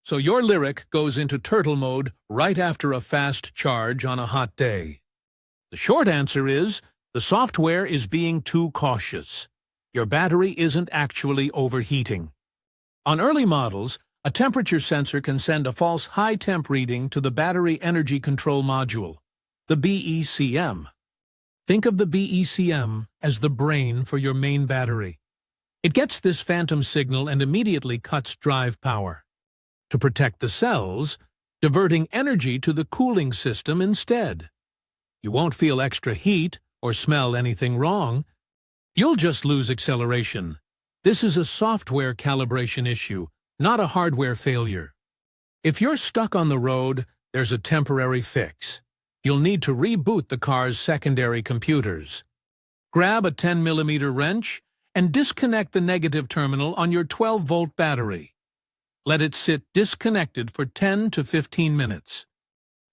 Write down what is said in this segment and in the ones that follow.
So your Lyriq goes into turtle mode right after a fast charge on a hot day. The short answer is, the software is being too cautious. Your battery isn't actually overheating. On early models, a temperature sensor can send a false high temp reading to the Battery Energy Control Module, the BECM. Think of the BECM as the brain for your main battery. It gets this phantom signal and immediately cuts drive power. To protect the cells, diverting energy to the cooling system instead. You won't feel extra heat or smell anything wrong. You'll just lose acceleration. This is a software calibration issue, not a hardware failure. If you're stuck on the road, there's a temporary fix. You'll need to reboot the car's secondary computers. Grab a 10mm wrench and disconnect the negative terminal on your 12-volt battery. Let it sit disconnected for 10 to 15 minutes.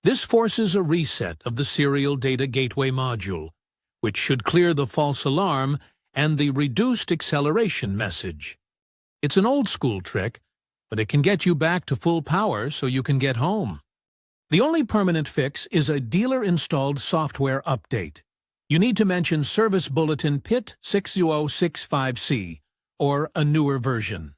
This forces a reset of the serial data gateway module, which should clear the false alarm and the reduced acceleration message. It's an old-school trick, but it can get you back to full power so you can get home. The only permanent fix is a dealer-installed software update. You need to mention Service Bulletin PIT 6065C or a newer version.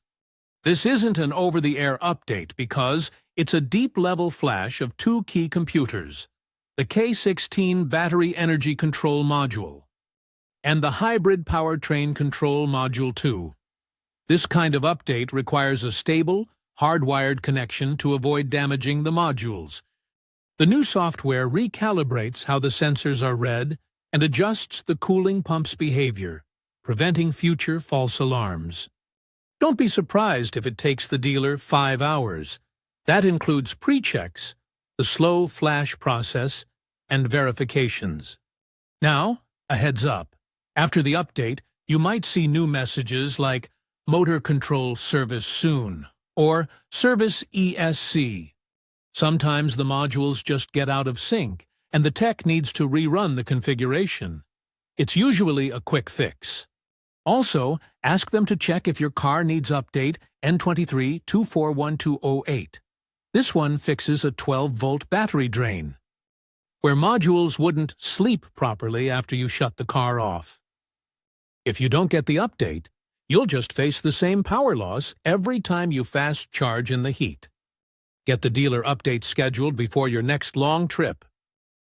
This isn't an over-the-air update because it's a deep-level flash of two key computers, the K16 Battery Energy Control Module and the Hybrid Powertrain Control Module 2. This kind of update requires a stable, hardwired connection to avoid damaging the modules. The new software recalibrates how the sensors are read and adjusts the cooling pump's behavior, preventing future false alarms. Don't be surprised if it takes the dealer 5 hours. That includes pre-checks, the slow flash process, and verifications. Now, a heads up. After the update, you might see new messages like Motor Control Service Soon or Service ESC. Sometimes the modules just get out of sync, and the tech needs to rerun the configuration. It's usually a quick fix. Also, ask them to check if your car needs update N23241208. This one fixes a 12-volt battery drain, where modules wouldn't sleep properly after you shut the car off. If you don't get the update, you'll just face the same power loss every time you fast charge in the heat. Get the dealer update scheduled before your next long trip.